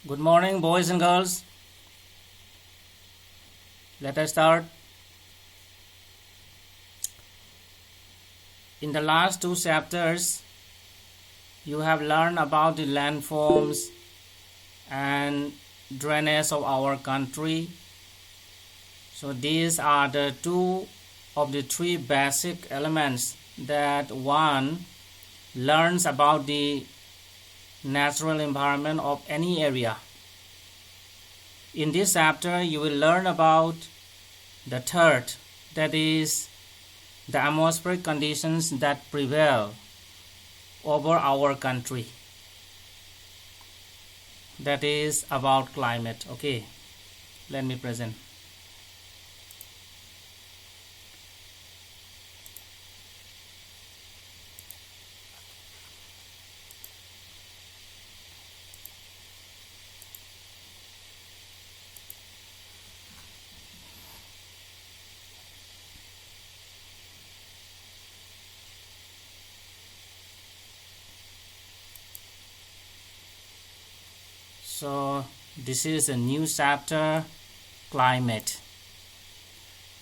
Good morning, boys and girls. Let us start. In the last two chapters, you have learned about the landforms and drainage of our country. So these are the two of the three basic elements that one learns about the natural environment of any area. In this chapter, you will learn about the third, that is the atmospheric conditions that prevail over our country. That is about climate. Okay, let me present. So this is a new chapter, climate.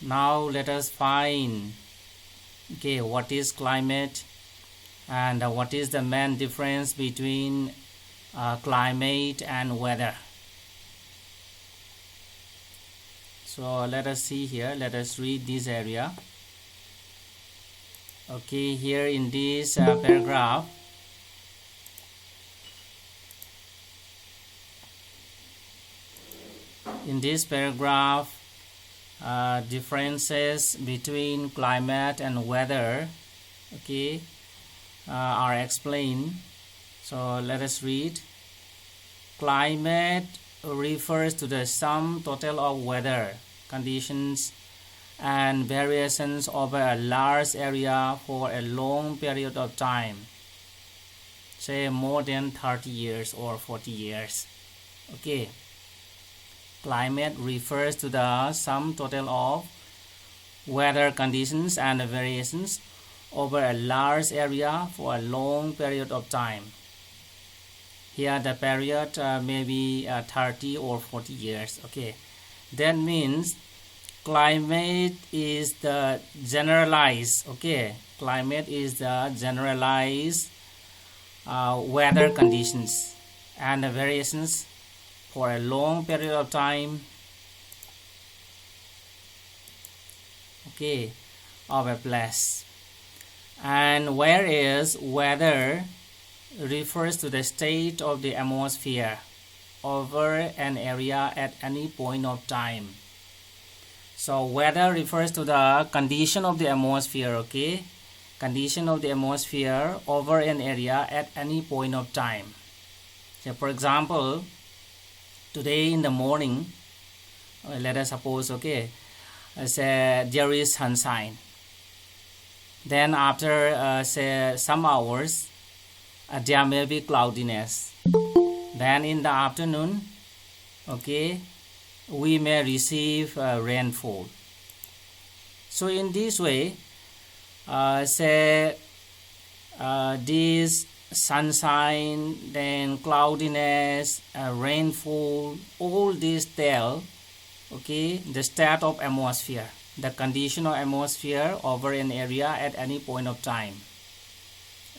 Now let us find what is climate and what is the main difference between climate and weather. So let us see here, let us read this area. Okay, here in this paragraph, differences between climate and weather are explained. So let us read. Climate refers to the sum total of weather conditions and variations over a large area for a long period of time, say more than 30 years or 40 years. Okay. Climate refers to the sum total of weather conditions and variations over a large area for a long period of time. Here the period may be 30 or 40 years. Okay, that means climate is the generalized. Climate is the generalized weather conditions and the variations for a long period of time of a place. And whereas weather refers to the state of the atmosphere over an area at any point of time. So weather refers to the condition of the atmosphere, condition of the atmosphere over an area at any point of time. So for example, today in the morning, let us suppose, say there is sunshine. Then after say some hours, there may be cloudiness. Then in the afternoon, we may receive rainfall. So in this way, this sunshine, then cloudiness, rainfall, all these tell the state of atmosphere, the condition of atmosphere over an area at any point of time.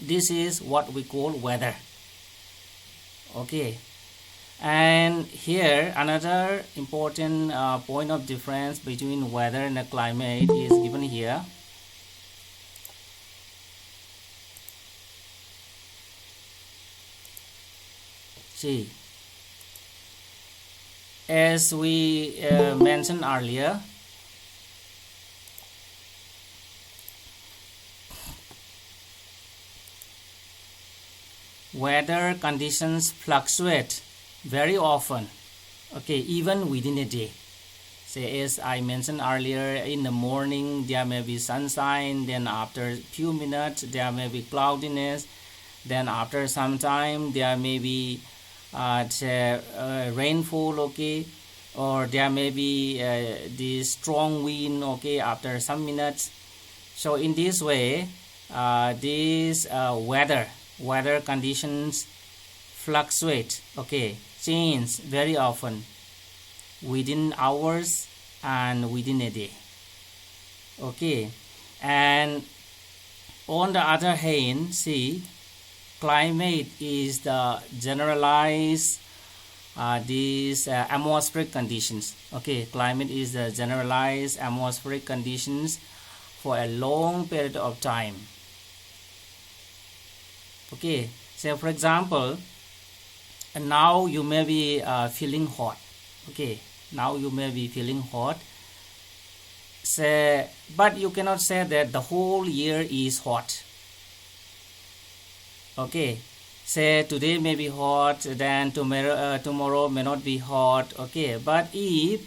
This is what we call weather. And here another important point of difference between weather and the climate is given here. See, as we mentioned earlier, weather conditions fluctuate very often, even within a day. Say, as I mentioned earlier, in the morning there may be sunshine, then after a few minutes there may be cloudiness, then after some time there may be rainfall, or there may be this strong wind, after some minutes. So in this way, these weather conditions fluctuate. change very often within hours and within a day. Okay, and on the other hand, see, climate is the generalized these atmospheric conditions. Okay, climate is the generalized atmospheric conditions for a long period of time. Okay, so for example, now you may be feeling hot. Okay, now you may be feeling hot. Say, but you cannot say that the whole year is hot. Okay, say today may be hot, then tomorrow may not be hot. Okay, but if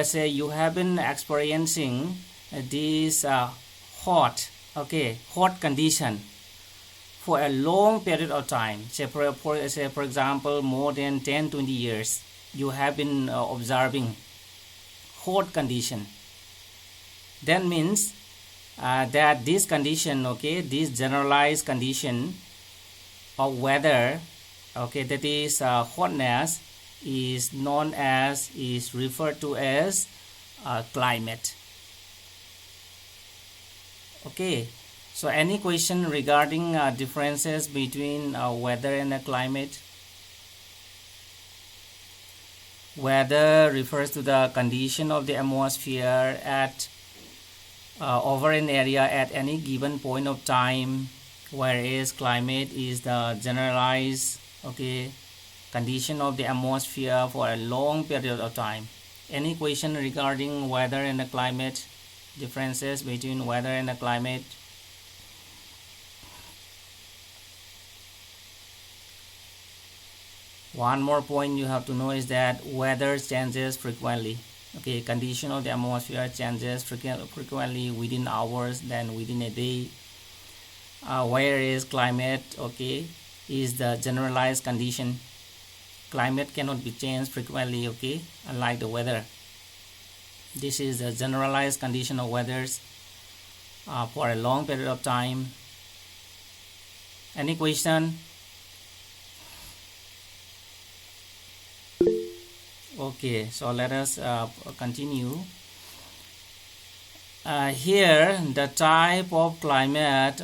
say you have been experiencing this hot condition for a long period of time, say for example more than 10-20 years, you have been observing hot condition, that means that this condition, this generalized condition of weather, that is hotness, is referred to as climate. Okay, so any question regarding differences between weather and climate? Weather refers to the condition of the atmosphere at over an area at any given point of time, whereas climate is the generalized condition of the atmosphere for a long period of time. Any question regarding weather and the climate? Differences between weather and the climate? One more point you have to know is that weather changes frequently. Okay, condition of the atmosphere changes frequently within hours than within a day. Whereas climate, is the generalized condition. Climate cannot be changed frequently, unlike the weather. This is the generalized condition of weathers for a long period of time. Any question? Okay, so let us continue. Here the type of climate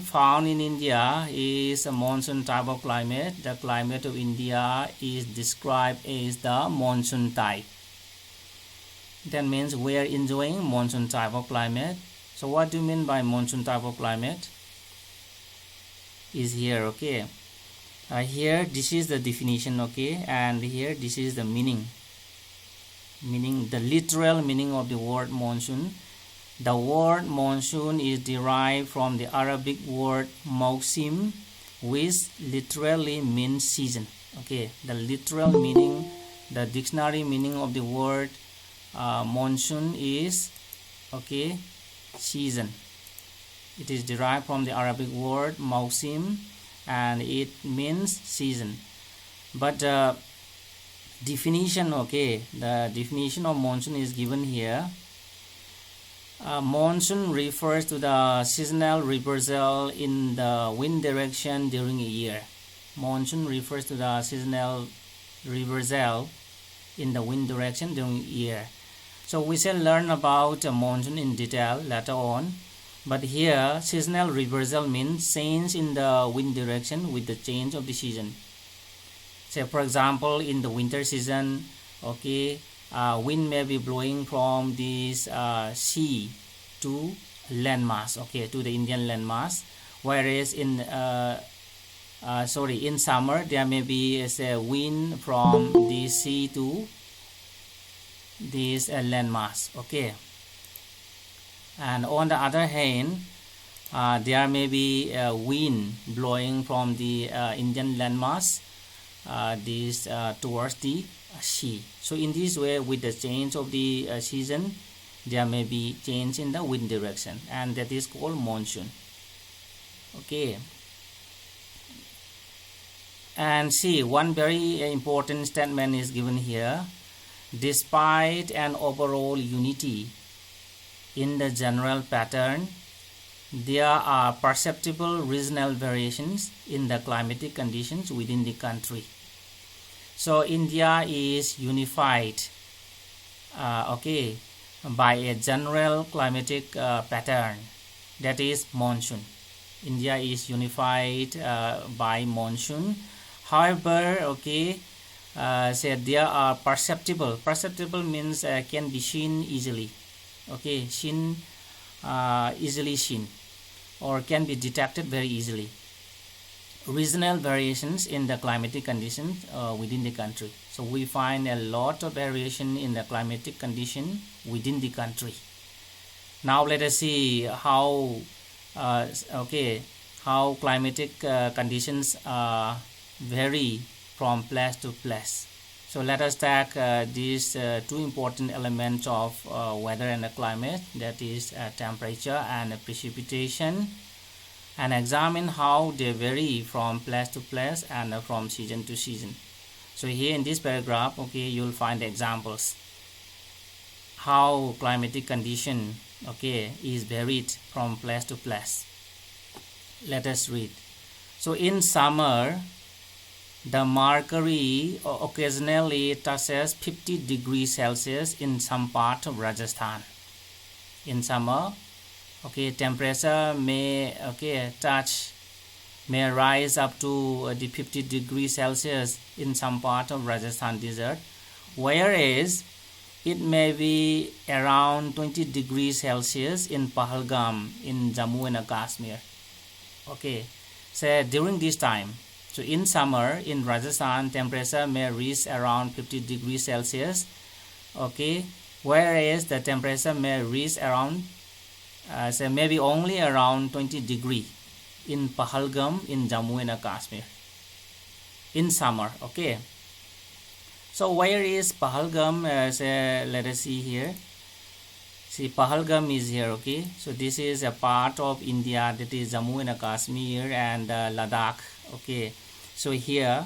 found in India is a monsoon type of climate. The climate of India is described as the monsoon type. That means we are enjoying monsoon type of climate. So what do you mean by monsoon type of climate? Is here, here this is the definition, and here this is the meaning, the literal meaning of the word monsoon. The word monsoon is derived from the Arabic word mausim, which literally means season. The literal meaning, the dictionary meaning of the word monsoon is season. It is derived from the Arabic word mausim, and it means season. But definition, the definition of monsoon is given here. Monsoon refers to the seasonal reversal in the wind direction during a year. Monsoon refers to the seasonal reversal in the wind direction during a year. So we shall learn about monsoon in detail later on. But here, seasonal reversal means change in the wind direction with the change of the season. Say for example, in the winter season, wind may be blowing from this sea to landmass, to the Indian landmass. Whereas in summer there may be a wind from the sea to this landmass, and on the other hand, there may be a wind blowing from the Indian landmass towards the sea. So in this way, with the change of the season, there may be change in the wind direction, and that is called monsoon. And see, one very important statement is given here. Despite an overall unity in the general pattern, there are perceptible regional variations in the climatic conditions within the country. So India is unified, okay, by a general climatic pattern, that is monsoon. India is unified by monsoon. However, okay, said there are perceptible. Perceptible means can be seen easily. Okay, easily seen, or can be detected very easily. Regional variations in the climatic conditions within the country. So we find a lot of variation in the climatic condition within the country. Now let us see how how climatic conditions vary from place to place. So let us take these two important elements of weather and the climate, that is temperature and precipitation, and examine how they vary from place to place and from season to season. So here in this paragraph, okay, you'll find examples how climatic condition, okay, is varied from place to place. Let us read. So in summer, the mercury occasionally touches 50 degrees Celsius in some part of Rajasthan. In summer, okay, temperature may rise up to the 50 degrees Celsius in some part of Rajasthan desert, whereas it may be around 20 degrees Celsius in Pahalgam in Jammu and Kashmir. Okay, so during this time, so in summer in Rajasthan, temperature may reach around 50 degrees Celsius, okay, whereas the temperature may reach around so maybe only around 20 degree in Pahalgam in Jammu and Kashmir in summer. Okay, so where is Pahalgam? Let us see here. See, Pahalgam is here. Okay, so this is a part of India, that is Jammu and Kashmir and Ladakh. Okay, so here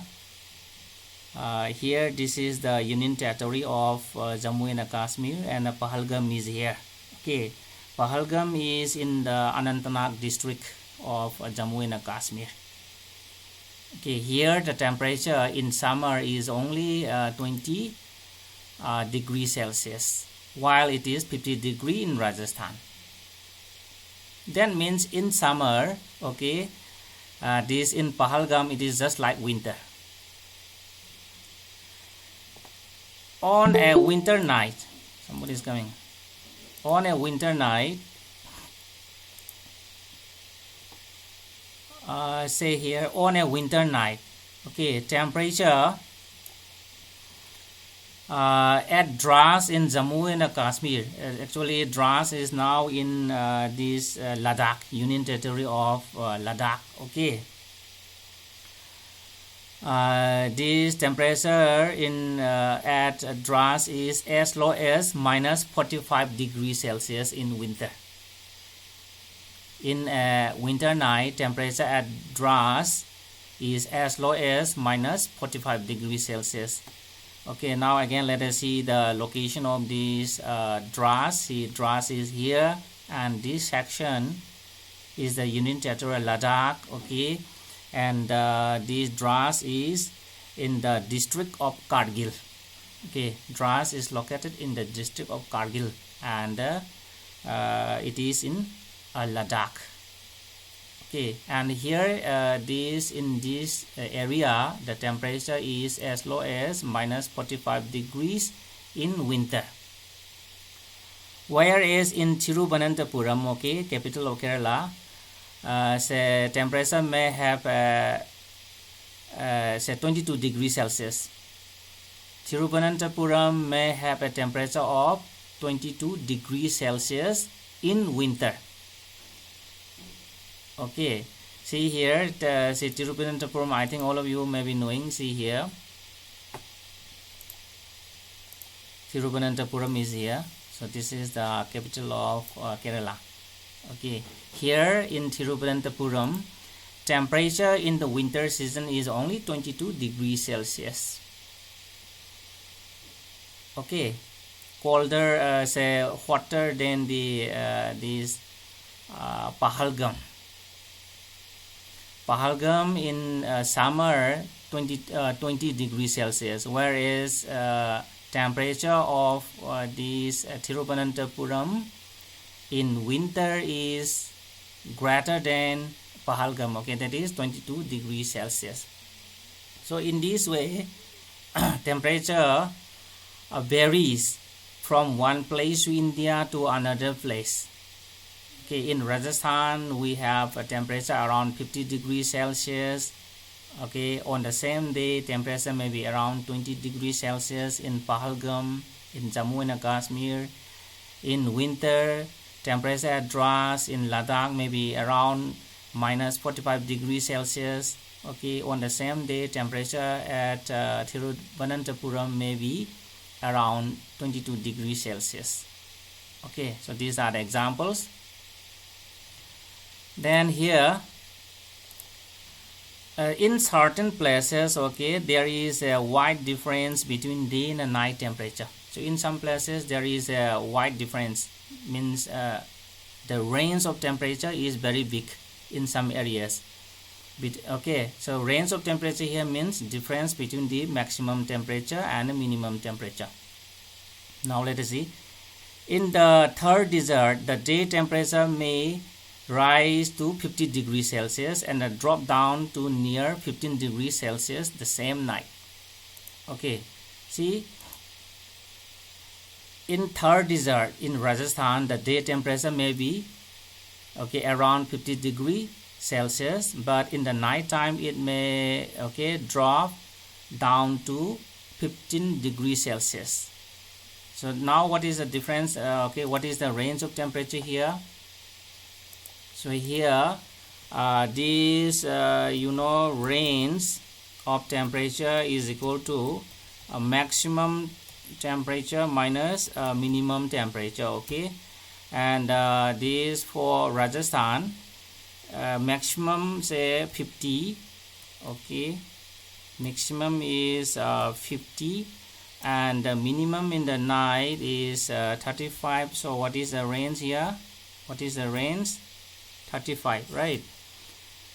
this is the Union Territory of Jammu and Kashmir, and Pahalgam is here. Okay, Pahalgam is in the Anantnag district of Jammu and Kashmir. Okay, here the temperature in summer is only 20 degrees Celsius, while it is 50 degree in Rajasthan. That means in summer, okay, this in Pahalgam it is just like winter. On a winter night, somebody is coming. On a winter night, say here, on a winter night, okay, temperature at Dras in Jammu and Kashmir, actually Dras is now in this Ladakh, Union Territory of Ladakh. Okay, this temperature in at Dras is as low as minus 45 degrees Celsius in winter. In a winter night, temperature at Dras is as low as minus 45 degrees Celsius. Okay, now again let us see the location of this Dras. See, Dras is here, and this section is the Union Territory Ladakh. Okay, and this Dras is in the district of Kargil. Okay, Dras is located in the district of Kargil, and it is in Ladakh. Okay, and here in this area the temperature is as low as minus 45 degrees in winter, whereas in Thiruvananthapuram, okay, capital of Kerala, say temperature may have say 22 degrees Celsius. Thiruvananthapuram may have a temperature of 22 degrees Celsius in winter. Okay, see here, see Thiruvananthapuram, I think all of you may be knowing. See here, Thiruvananthapuram is here. So this is the capital of Kerala. Okay, here in Thiruvananthapuram, temperature in the winter season is only 22 degrees Celsius. Okay, colder, say hotter than the this Pahalgam. Pahalgam in summer 20 degrees Celsius, whereas temperature of this Thiruvananthapuram in winter is greater than Pahalgam, okay, that is 22 degrees Celsius. So in this way temperature varies from one place to India to another place. Okay, in Rajasthan we have a temperature around 50 degrees Celsius. Okay, on the same day temperature may be around 20 degrees Celsius in Pahalgam, in Jammu and Kashmir. In winter temperature at Dras in Ladakh may be around minus 45 degrees Celsius. Okay, on the same day temperature at Thiruvananthapuram may be around 22 degrees Celsius. Okay, so these are the examples. Then here in certain places, okay, there is a wide difference between day and night temperature. So in some places there is a wide difference, means the range of temperature is very big in some areas. Okay, so range of temperature here means difference between the maximum temperature and the minimum temperature. Now let us see. In the third desert, the day temperature may rise to 50 degrees Celsius and drop down to near 15 degrees Celsius the same night. Okay, see, in third desert in Rajasthan, the day temperature may be around 50 degrees Celsius, but in the night time it may drop down to 15 degrees Celsius. So now what is the difference? What is the range of temperature here? So here this range of temperature is equal to maximum temperature minus minimum temperature. Okay, and this for Rajasthan, maximum say 50. Okay, maximum is 50, and the minimum in the night is 35. So what is the range here? What is the range? 35, right?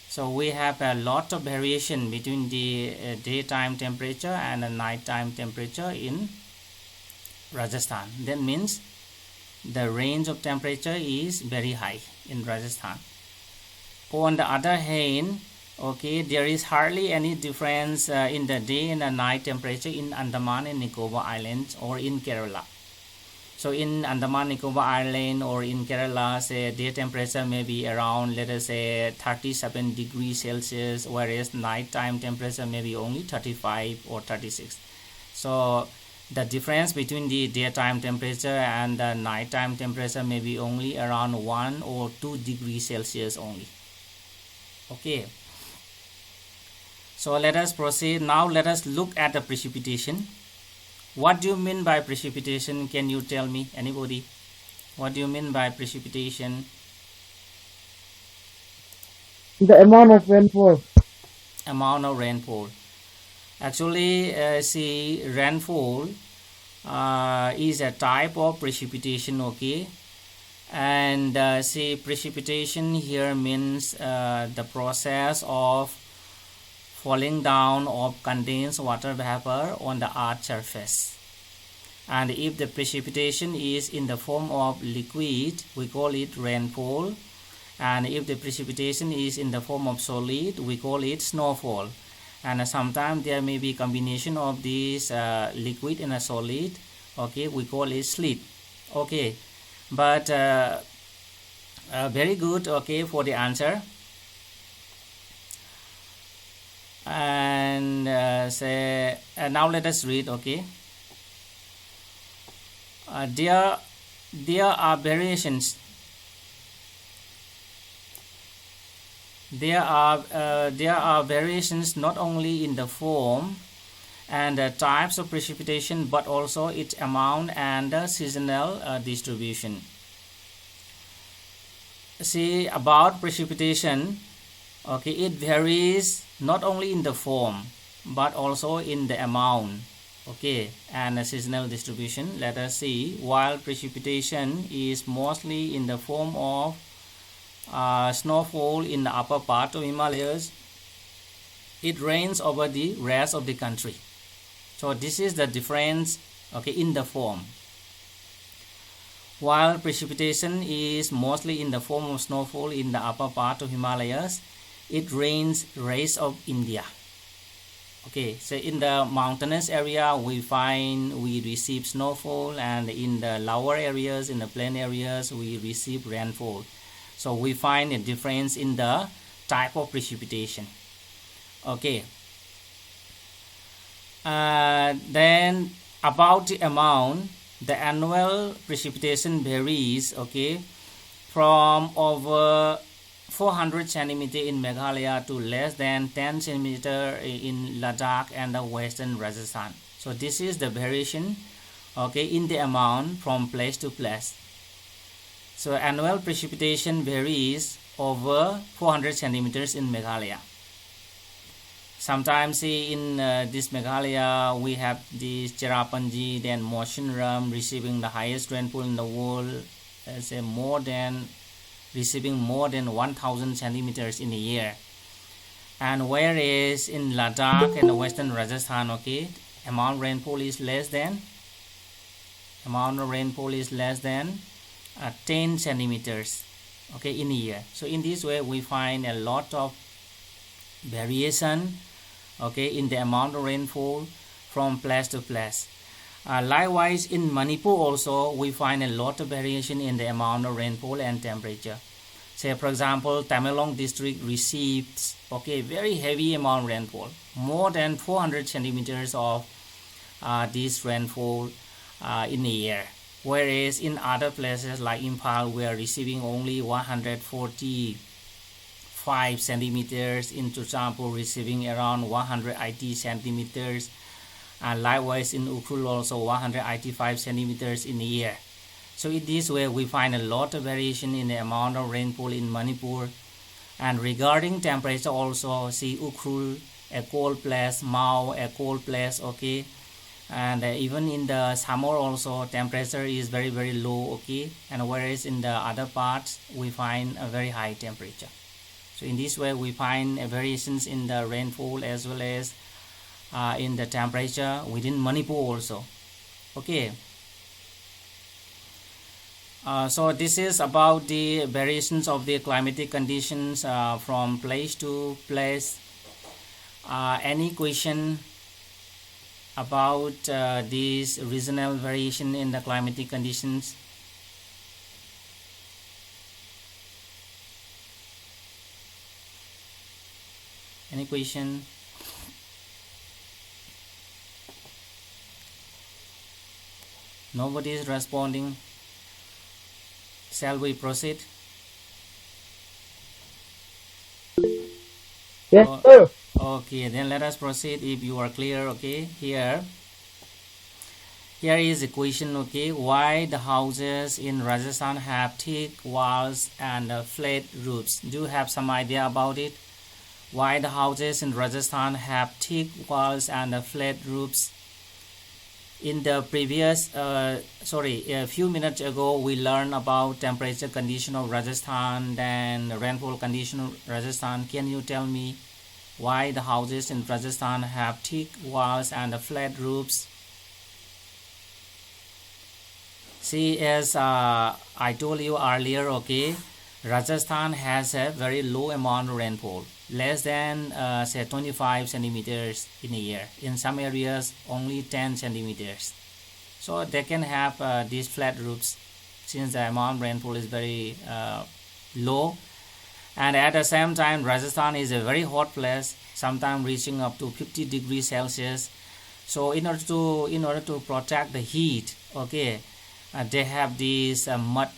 So we have a lot of variation between the daytime temperature and the nighttime temperature in Rajasthan. That means the range of temperature is very high in Rajasthan. On the other hand, there is hardly any difference in the day and the night temperature in Andaman and Nicobar Islands or in Kerala. So in Andaman Nicobar Island or in Kerala, say day temperature may be around, let us say, 37 degrees Celsius, whereas nighttime temperature may be only 35 or 36. So the difference between the daytime temperature and the nighttime temperature may be only around 1 or 2 degrees Celsius only. Okay, so let us proceed. Now let us look at the precipitation. What do you mean by precipitation? Can you tell me, anybody? What do you mean by precipitation? The amount of rainfall. Amount of rainfall. Actually, see, rainfall is a type of precipitation, okay? And see, precipitation here means the process of falling down of condensed water vapor on the earth's surface. And if the precipitation is in the form of liquid, we call it rainfall. And if the precipitation is in the form of solid, we call it snowfall. And sometimes there may be combination of this liquid and a solid. Okay, we call it sleet. Okay, but very good. Okay, for the answer. And now let us read. Okay, there are variations. There are variations not only in the form and the types of precipitation, but also its amount and the seasonal distribution. See, about precipitation, okay, it varies not only in the form but also in the amount, okay, and the seasonal distribution. Let us see. While precipitation is mostly in the form of snowfall in the upper part of Himalayas, it rains over the rest of the country. So this is the difference, okay, in the form. While precipitation is mostly in the form of snowfall in the upper part of Himalayas, it rains rest of India. Okay, so in the mountainous area we receive snowfall, and in the lower areas, in the plain areas, we receive rainfall. So we find a difference in the type of precipitation. Okay, then about the amount, the annual precipitation varies, okay, from over 400 centimeter in Meghalaya to less than 10 centimeter in Ladakh and the western Rajasthan. So this is the variation, okay, in the amount from place to place. So annual precipitation varies over 400 centimeters in Meghalaya. Sometimes in this Meghalaya we have this Cherrapunji, then Monsoon receiving the highest rainfall in the world, receiving more than 1000 centimeters in a year. And whereas in Ladakh and the western Rajasthan, okay, amount of rainfall is less than 10 centimeters, okay, in a year. So in this way we find a lot of variation, okay, in the amount of rainfall from place to place. Likewise in Manipur also we find a lot of variation in the amount of rainfall and temperature. Say for example, Tamenglong district receives, okay, very heavy amount of rainfall, more than 400 centimeters of this rainfall in a year. Whereas in other places like Imphal we are receiving only 145 centimeters, in Churchandpur receiving around 180 centimeters, and likewise in Ukhrul also 185 centimeters in a year. So in this way we find a lot of variation in the amount of rainfall in Manipur. And regarding temperature also, see Ukhrul, a cold place, Mao, a cold place, okay, and even in the summer also temperature is very very low, okay, and whereas in the other parts we find a very high temperature. So in this way we find variations in the rainfall as well as in the temperature within Manipur also. Okay, so this is about the variations of the climatic conditions from place to place. Any question about this regional variation in the climatic conditions? Any question? Nobody is responding. Shall we proceed? Yes, sir. Okay, then let us proceed if you are clear. Okay, here is a question. Okay, why the houses in Rajasthan have thick walls and flat roofs? Do you have some idea about it? Why the houses in Rajasthan have thick walls and flat roofs? In the previous a few minutes ago we learned about temperature condition of Rajasthan, then rainfall condition of Rajasthan. Can you tell me why the houses in Rajasthan have thick walls and flat roofs? See, as I told you earlier, okay, Rajasthan has a very low amount of rainfall, less than say 25 centimeters in a year. In some areas only 10 centimeters. So they can have these flat roofs since the amount of rainfall is very low. And at the same time Rajasthan is a very hot place, sometimes reaching up to 50 degrees Celsius. So in order to protect the heat, okay, they have these mud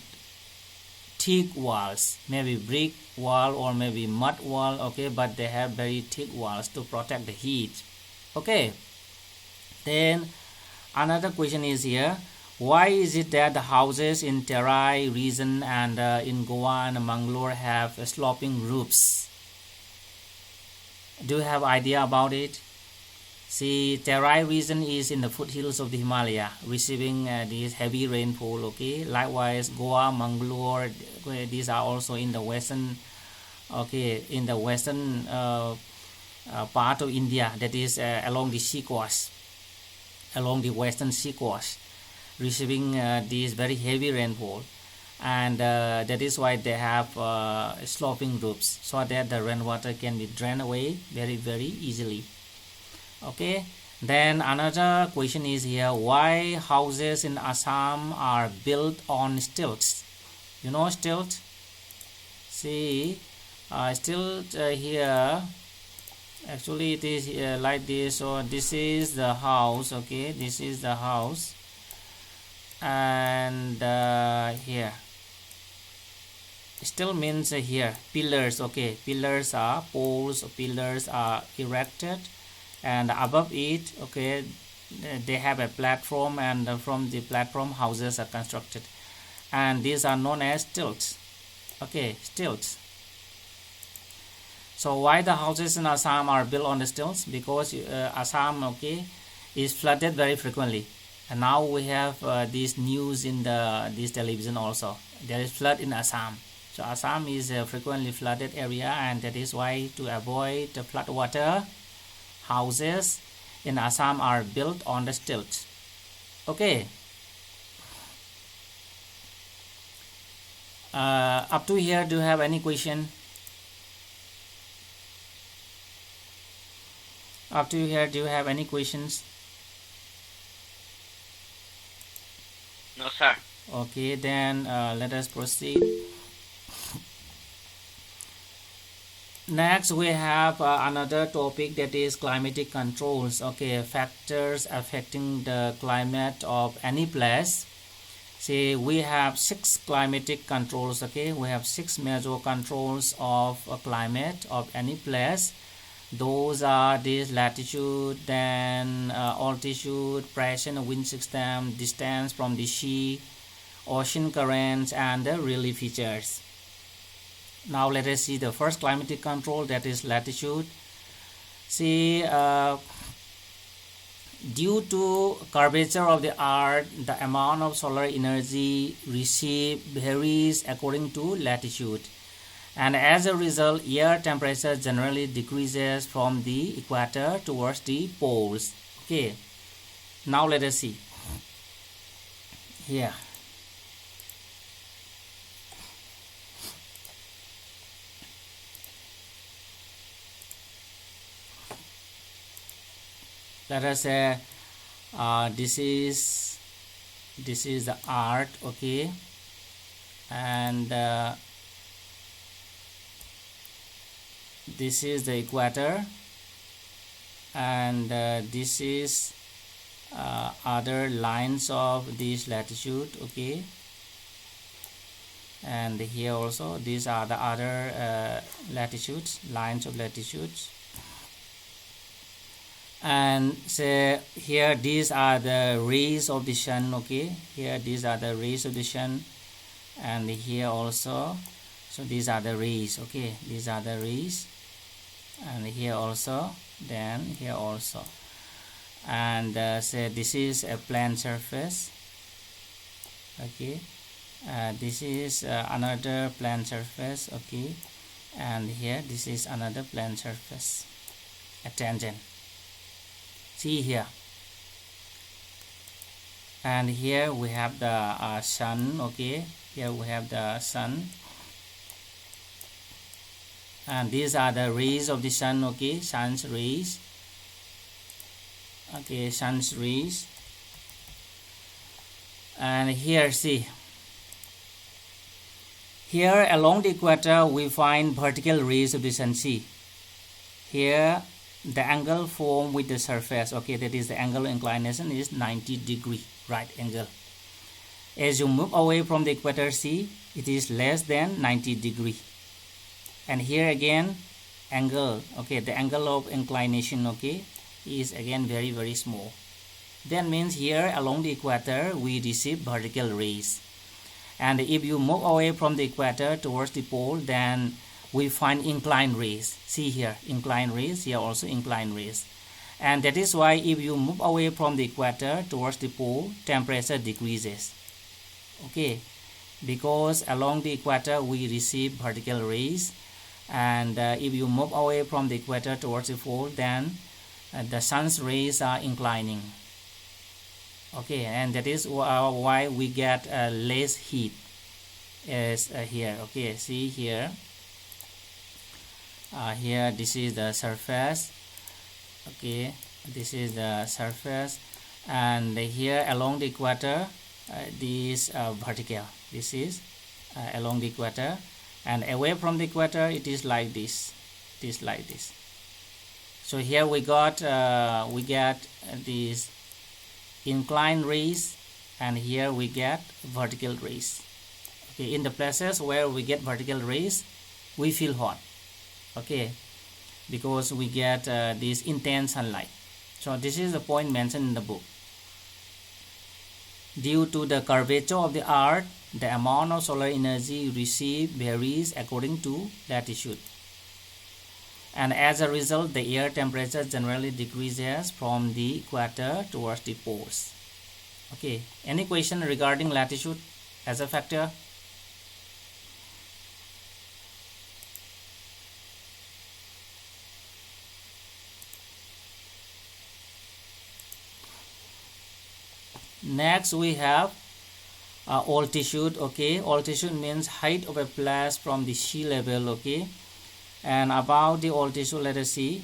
thick walls, maybe brick wall or maybe mud wall, okay, but they have very thick walls to protect the heat. Okay, then another question is here, why is it that the houses in Terai region and in Goa and Mangalore have sloping roofs? Do you have idea about it? See, Terai region is in the foothills of the Himalaya, receiving this heavy rainfall, okay. Likewise Goa, Mangalore, these are also in the western, okay, in the western part of India, that is along the sea coast, along the western sea coast, receiving this very heavy rainfall, and that is why they have sloping roofs, so that the rainwater can be drained away very easily. Okay, then another question is here, why houses in Assam are built on stilts? You know stilt? See, stilt here, actually it is like this. So this is the house, okay, this is the house, and here still means here pillars, okay, pillars are poles, pillars are erected, and above it, okay, they have a platform, and from the platform houses are constructed, and these are known as stilts. Okay, stilts. So why the houses in Assam are built on the stilts? Because Assam, okay, is flooded very frequently, and now we have this news in this television also. There is flood in Assam. So Assam is a frequently flooded area, and that is why, to avoid the flood water, houses in Assam are built on the stilts. Okay. Up to here, do you have any question? Up to here, do you have any questions? No, sir. Okay, then let us proceed. Next, we have another topic, that is climatic controls. Okay, factors affecting the climate of any place. See, we have 6 climatic controls. Okay, we have 6 major controls of a climate of any place. Those are this latitude, then altitude, pressure in wind system, distance from the sea, ocean currents, and the relief features. Now let us see the first climatic control, that is latitude. See, due to curvature of the earth, the amount of solar energy received varies according to latitude, and as a result, air temperature generally decreases from the equator towards the poles. Okay, now let us see here. Let us say this is the earth, okay, and this is the equator, and this is other lines of this latitude, okay, and here also these are the other latitudes, lines of latitudes. And say here these are the rays of the sun, okay, here these are the rays of the sun, and here also, so these are the rays, okay, these are the rays, and here also, then here also, and say this is a plane surface, okay, this is another plane surface, okay, and here this is another plane surface, a tangent. See here, and here we have the sun, okay, here we have the sun, and these are the rays of the sun, okay, sun's rays, okay, sun's rays, and here see, here along the equator we find vertical rays of the sun. See here, the angle formed with the surface, okay, that is the angle of inclination is 90 degree right angle. As you move away from the equator, see, it is less than 90 degree, and here again angle, okay, the angle of inclination, okay, is again very small. That means here along the equator we receive vertical rays, and if you move away from the equator towards the pole, then we find inclined rays. See here, inclined rays, here also inclined rays, and that is why if you move away from the equator towards the pole, temperature decreases, okay, because along the equator we receive vertical rays, and if you move away from the equator towards the pole, then the sun's rays are inclining. Okay, and that is why we get less heat is here. Okay, see here. Here this is the surface. Okay, this is the surface, and here along the equator this vertical, this is along the equator, and away from the equator it is like this, it is like this. So here we get these inclined rays, and here we get vertical rays. Okay, in the places where we get vertical rays we feel hot, okay, because we get this intense sunlight. So this is the point mentioned in the book. Due to the curvature of the earth, the amount of solar energy received varies according to latitude, and as a result the air temperature generally decreases from the equator towards the poles. Okay, any question regarding latitude as a factor? Next we have altitude. Okay, altitude means height of a place from the sea level. Okay, and about the altitude, let us see.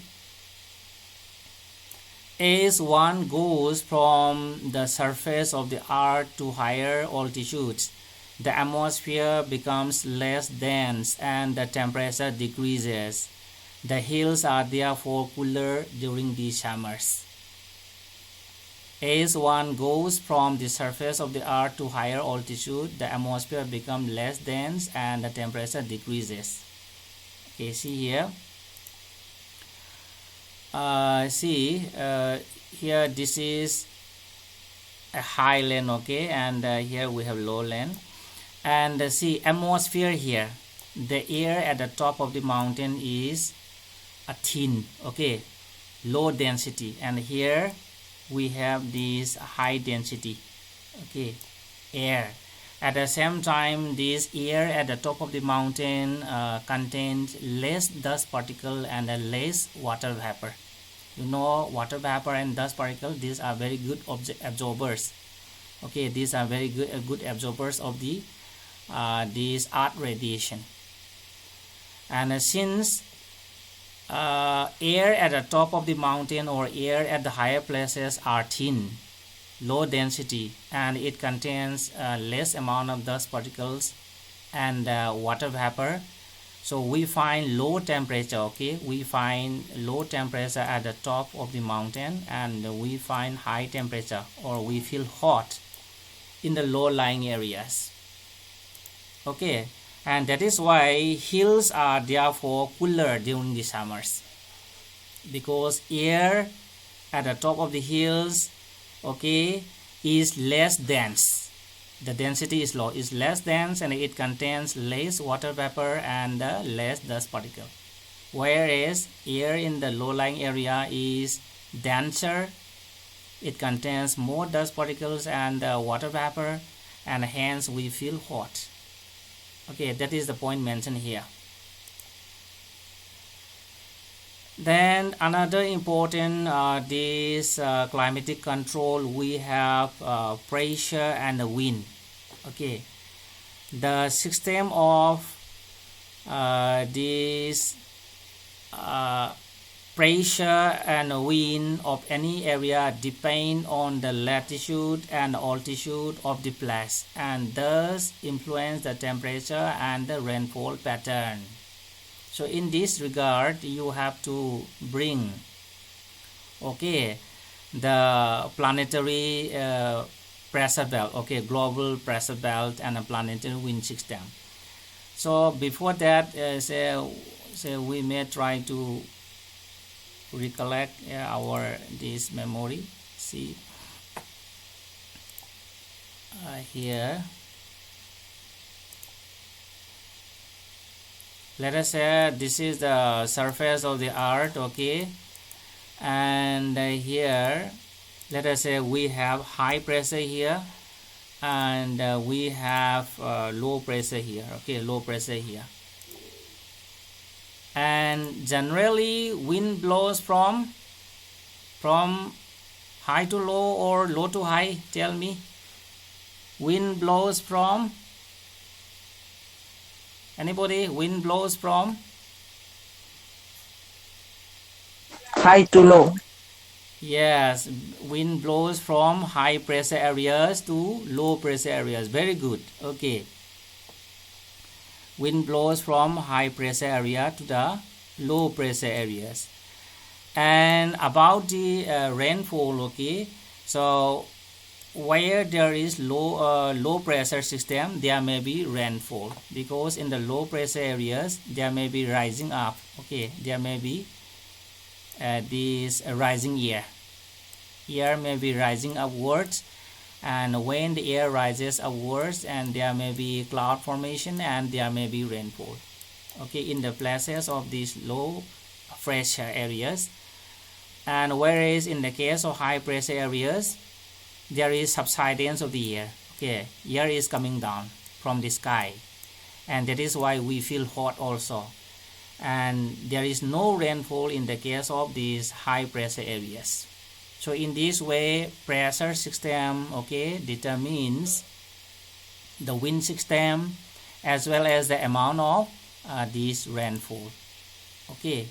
As one goes from the surface of the earth to higher altitudes, the atmosphere becomes less dense and the temperature decreases. The hills are therefore cooler during the summers. As one goes from the surface of the earth to higher altitude, the atmosphere becomes less dense and the temperature decreases. Okay, see here. Here this is a high land, okay, and here we have low land. And see, atmosphere here, the air at the top of the mountain is a thin, okay, low density, and here we have this high density, okay, air. At the same time, this air at the top of the mountain contains less dust particle and less water vapor. You know, water vapor and dust particle, these are very good absorbers. Okay, these are very good absorbers of the this earth radiation. And since air at the top of the mountain or air at the higher places are thin, low density, and it contains less amount of dust particles and water vapor, so we find low temperature. Okay, we find low temperature at the top of the mountain, and we find high temperature, or we feel hot in the low lying areas. Okay, and that is why hills are therefore cooler during the summers, because air at the top of the hills, okay, is less dense. The density is low, is less dense, and it contains less water vapor and less dust particle. Whereas air in the low-lying area is denser, it contains more dust particles and water vapor, and hence we feel hot. Okay, that is the point mentioned here. Then another important this climatic control, we have pressure and the wind. Okay, the system of this pressure and wind of any area depend on the latitude and altitude of the place, and thus influence the temperature and the rainfall pattern. So in this regard, you have to bring, okay, the planetary pressure belt, okay, global pressure belt and a planetary wind system. So before that, say we may try to recollect our this memory. See here. Let us say this is the surface of the earth, okay, and here let us say we have high pressure here, and we have low pressure here, okay, low pressure here. And generally wind blows from high to low or low to high. Tell me. Wind blows from, anybody? Wind blows from High to low. yes, wind blows from high pressure areas to low pressure areas. Very good. Okay, wind blows from high pressure area to the low pressure areas. And about the rainfall, okay, so where there is low pressure system, there may be rainfall, because in the low pressure areas there may be rising up. Okay, there may be this rising air may be rising upwards, and when the air rises upwards, and there may be cloud formation and there may be rainfall, okay, in the places of these low pressure areas. And whereas in the case of high pressure areas, there is subsidence of the air. Okay, air is coming down from the sky, and that is why we feel hot also. And there is no rainfall in the case of these high pressure areas. So in this way, pressure system, okay, determines the wind system as well as the amount of this rainfall. Okay,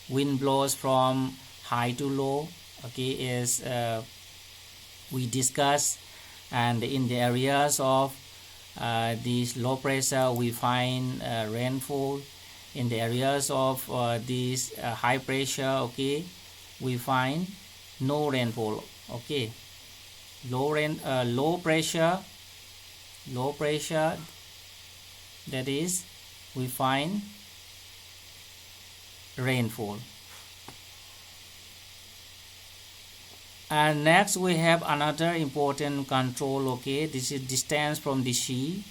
wind blows from high to low, okay, is we discuss. And in the areas of this low pressure, we find rainfall. In the areas of this high pressure, okay, we find no rainfall. Okay, low pressure, that is, we find rainfall. And next we have another important control. Okay, this is distance from the sea.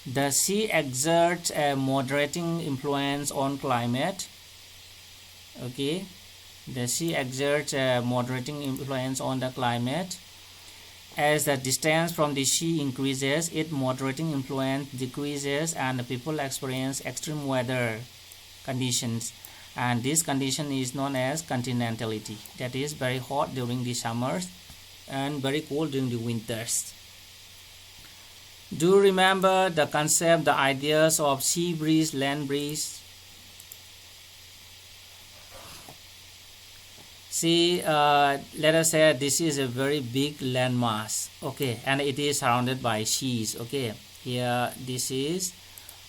The sea exerts a moderating influence on climate. Okay, the sea exerts a moderating influence on the climate. As the distance from the sea increases, its moderating influence decreases, and the people experience extreme weather conditions. And this condition is known as continentality. That is very hot during the summers and very cold during the winters. Do remember the concept, the ideas of sea breeze, land breeze. See, let us say this is a very big landmass, okay, and it is surrounded by seas. Okay, here this is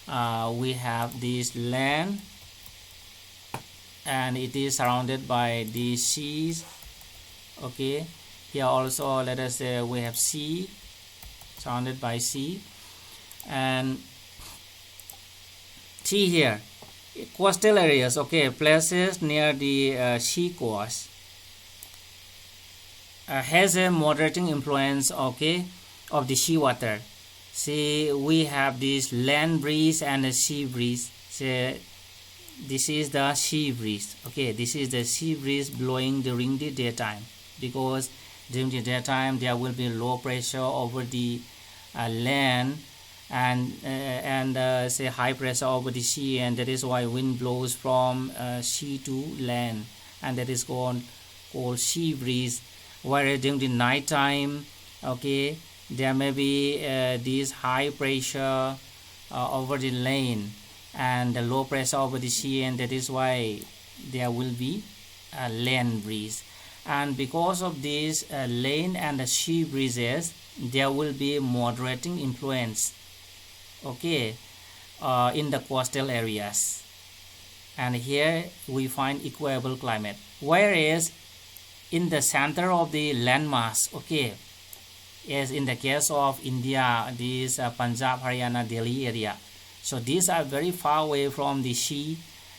we have this land, and it is surrounded by the seas. Okay, here also let us say we have sea, surrounded by sea. And see here, coastal areas, okay, places near the sea coast has a moderating influence, okay, of the sea water. See, we have this land breeze and the sea breeze. See, this is the sea breeze. Okay, this is the sea breeze blowing during the daytime, because during the daytime there will be low pressure over the land, and say high pressure over the sea, and that is why wind blows from sea to land, and that is called sea breeze. Whereas during the night time, okay, there may be this high pressure over the land and the low pressure over the sea, and that is why there will be a land breeze. And because of this land and the sea breezes, there will be moderating influence, okay, in the coastal areas. And here we find equable climate. Whereas in the center of the landmass, okay, as in the case of India, this Punjab, Haryana, Delhi area, so these are very far away from the sea,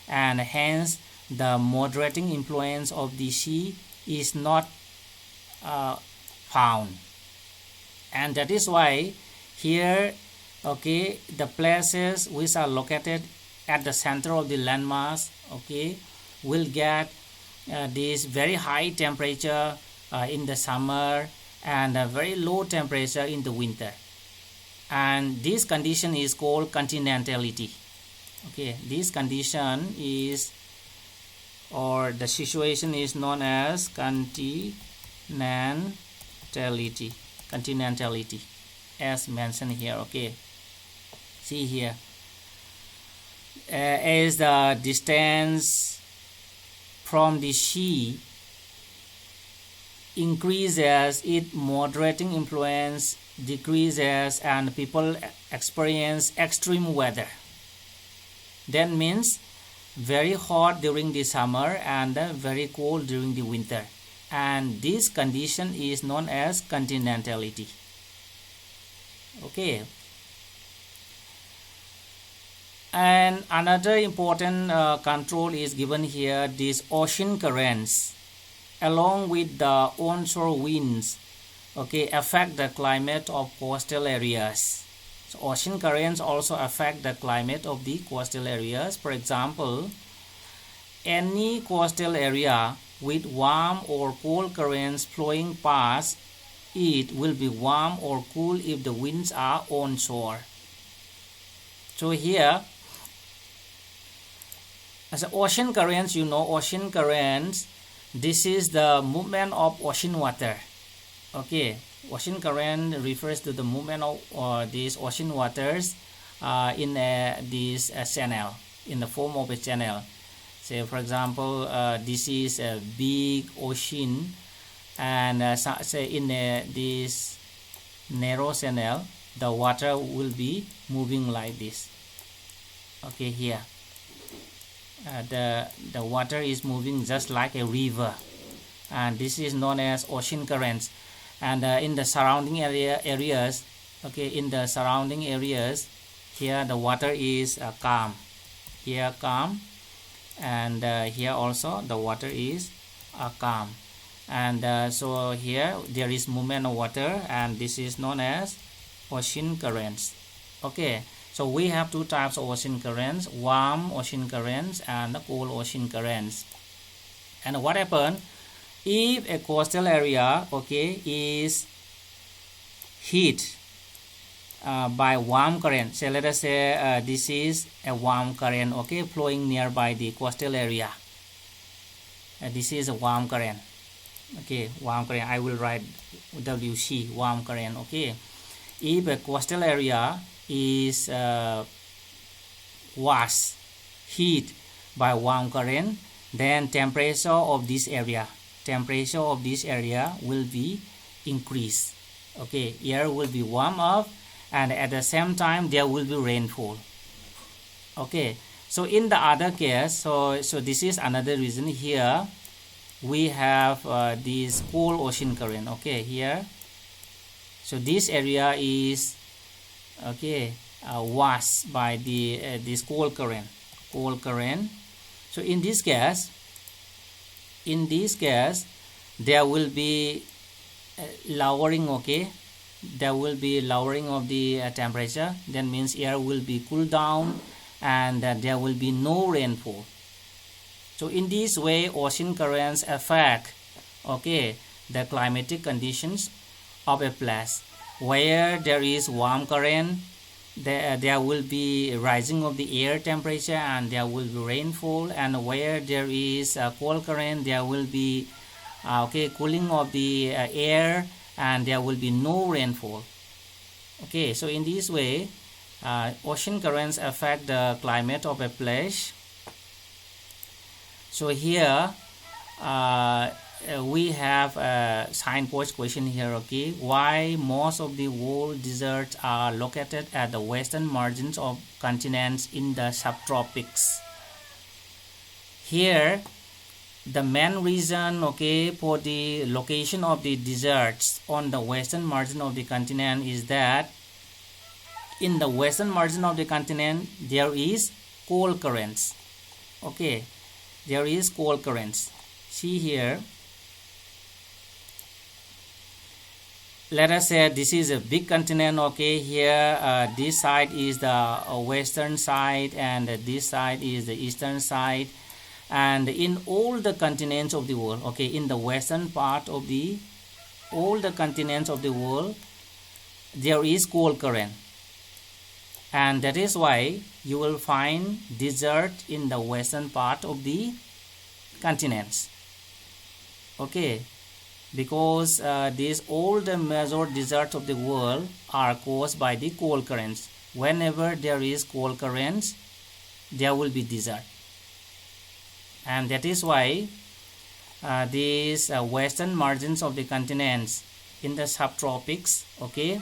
and hence the moderating influence of the sea is not found. And that is why here, okay, the places which are located at the center of the landmass, okay, will get this very high temperature in the summer and a very low temperature in the winter. And this condition is called continentality. Okay, this condition is, or the situation is known as continentality. Continentality, as mentioned here. Okay, see here, as the distance from the sea increases, its moderating influence decreases and people experience extreme weather. That means very hot during the summer and very cold during the winter, and this condition is known as continentality. Okay, and another important control is given here. These ocean currents along with the onshore winds, okay, affect the climate of coastal areas. So ocean currents also affect the climate of the coastal areas. For example, any coastal area with warm or cold currents flowing past it will be warm or cool if the winds are onshore. So here, as ocean currents, you know, ocean currents, this is the movement of ocean water. Okay, ocean current refers to the movement of these ocean waters in this channel, in the form of a channel. Say for example, this is a big ocean, and say in this narrow channel, the water will be moving like this. Okay, here the water is moving just like a river, and this is known as ocean currents. And in the surrounding areas, okay, in the surrounding areas, here the water is calm, here calm, and here also the water is calm, and so here there is movement of water, and this is known as ocean currents. Okay, so we have two types of ocean currents: warm ocean currents and cold ocean currents. And what happens if a coastal area, okay, is hit by warm current? So let us say this is a warm current, okay, flowing nearby the coastal area. This is a warm current. Okay, warm current, I will write WC, warm current. Okay, if a coastal area is was hit by warm current, then temperature of this area will be increased. Okay, air will be warm up, and at the same time there will be rainfall. Okay, so in the other case, so this is another reason. Here we have this cold ocean current. Okay, here, so this area is, okay, washed by this cold current. So in this case, there will be lowering. Okay, there will be lowering of the temperature. That means air will be cooled down, and there will be no rainfall. So in this way, ocean currents affect, okay, the climatic conditions of a place. Where there is warm current, there will be rising of the air temperature, and there will be rainfall. And where there is a cold current, there will be okay, cooling of the air, and there will be no rainfall. Okay, so in this way, ocean currents affect the climate of a place. So here we have a signpost question here. Okay, why most of the world deserts are located at the western margins of continents in the subtropics? Here, the main reason, okay, for the location of the deserts on the western margin of the continent is that in the western margin of the continent there is cold currents. Okay, there is cold currents. See here, let us say this is a big continent. Okay, here this side is the western side, and this side is the eastern side. And in all the continents of the world, okay, in the western part of the all the continents of the world, there is cold current. and that is why you will find desert in the western part of the continents. Okay, because these all the major deserts of the world are caused by the cold currents. Whenever there is cold currents, there will be desert, and that is why these western margins of the continents in the subtropics, okay,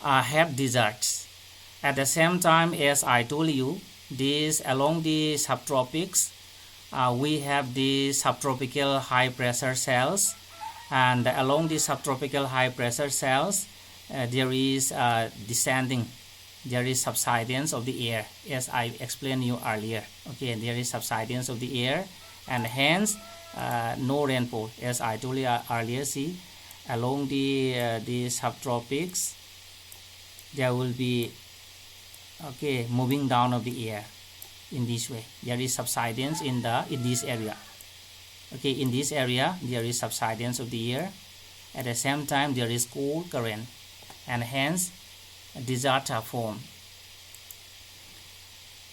have deserts. At the same time, as I told you, these along the subtropics we have the subtropical high pressure cells, and along the subtropical high pressure cells there is descending, there is subsidence of the air, as I explained you earlier. Okay, there is subsidence of the air, and hence no rainfall, as I told you earlier. See, along the subtropics there will be, okay, moving down of the air. In this way there is subsidence in this area. Okay, in this area there is subsidence of the air. At the same time there is cold current, and hence deserts are formed.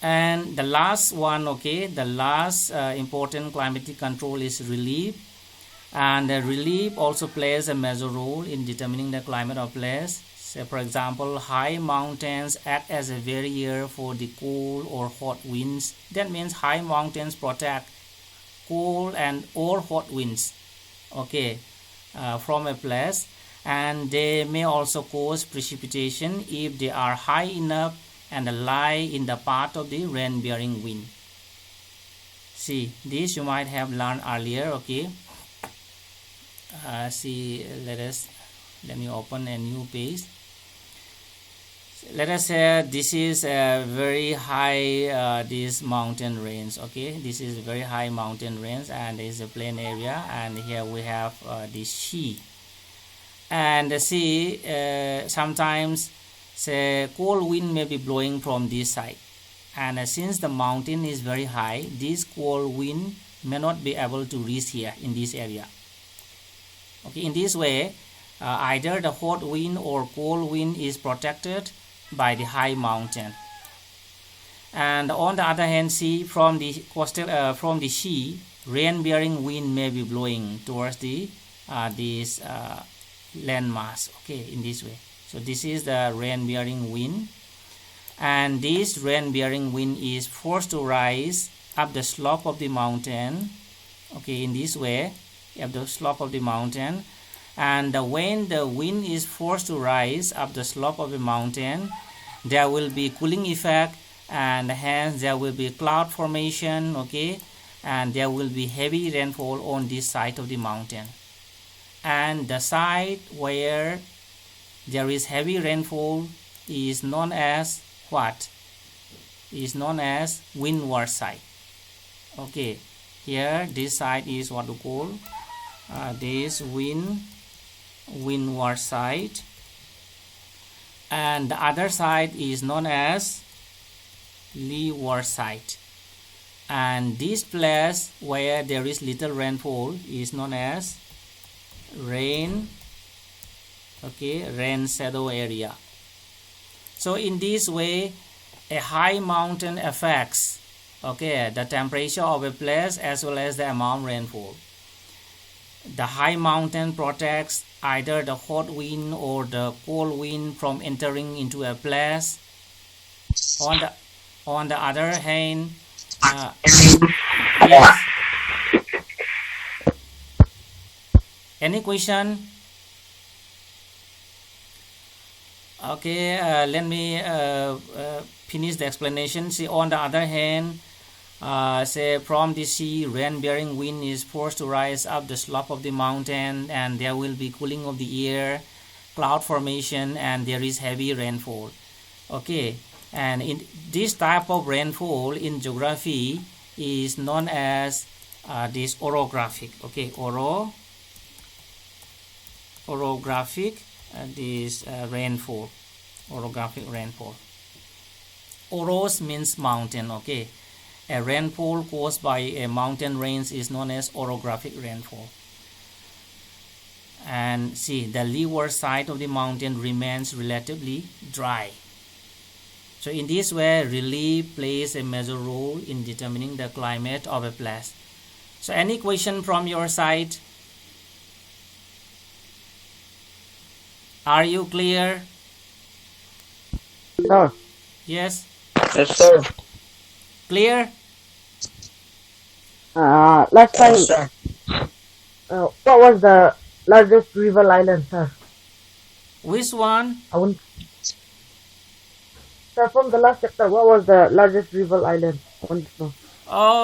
And the last one, okay, the last important climatic control is relief, and the relief also plays a major role in determining the climate of place. Say, for example, high mountains act as a barrier for the cold or hot winds. That means high mountains protect cold and or hot winds, okay, from a place, and they may also cause precipitation if they are high enough and lie in the path of the rain-bearing wind. See, this you might have learned earlier. Okay, see, let me open a new page. Let us say this is a very high this mountain range. Okay, this is very high mountain range, and there is a plain area, and here we have the sea. And see, sometimes say cold wind may be blowing from this side, and since the mountain is very high, this cold wind may not be able to reach here in this area. Okay, in this way either the hot wind or cold wind is protected by the high mountain. And on the other hand, see, from the coastal from the sea, rain-bearing wind may be blowing towards the this land mass. Okay, in this way. So this is the rain-bearing wind, and this rain-bearing wind is forced to rise up the slope of the mountain. Okay, in this way, up the slope of the mountain. And when the wind is forced to rise up the slope of the mountain, there will be cooling effect, and hence there will be cloud formation. Okay, and there will be heavy rainfall on this side of the mountain. And the side where there is heavy rainfall is known as what? Is known as windward side. Okay, here this side is what we call this windward side, and the other side is known as leeward side. And this place where there is little rainfall is known as rain, okay, rain shadow area. So in this way, a high mountain affects, okay, the temperature of a place as well as the amount rainfall. The high mountain protects either the hot wind or the cold wind from entering into a place. On the other hand, yes. Any question? Okay, let me finish the explanation. See, on the other hand, say from the sea, rain-bearing wind is forced to rise up the slope of the mountain, and there will be cooling of the air, cloud formation, and there is heavy rainfall. Okay, and in this type of rainfall in geography is known as this orographic. Okay, orographic this rainfall, orographic rainfall. Oros means mountain. Okay, a rainfall caused by a mountain range is known as orographic rainfall. And see, the leeward side of the mountain remains relatively dry. So in this way, relief plays a major role in determining the climate of a place. So any question from your side? Are you clear? Sir. Yes? Yes, sir. Clear? Last time, what was the largest river island, sir? Which one? Sir, from the last chapter, what was the largest river island? I want to know.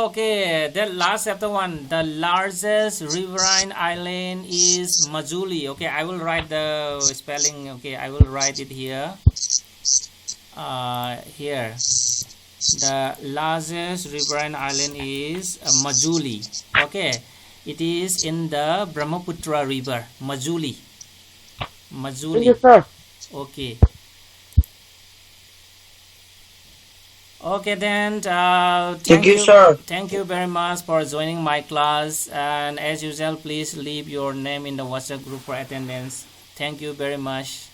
Okay, the last chapter one. The largest riverine island is Majuli. Okay, I will write the spelling. Okay, I will write it here. Here. The largest riverine island is Majuli. Okay, it is in the Brahmaputra river. Majuli. Thank you, sir. Okay. Okay then, thank you, sir. Thank you very much for joining my class. And as usual, please leave your name in the WhatsApp group for attendance. Thank you very much.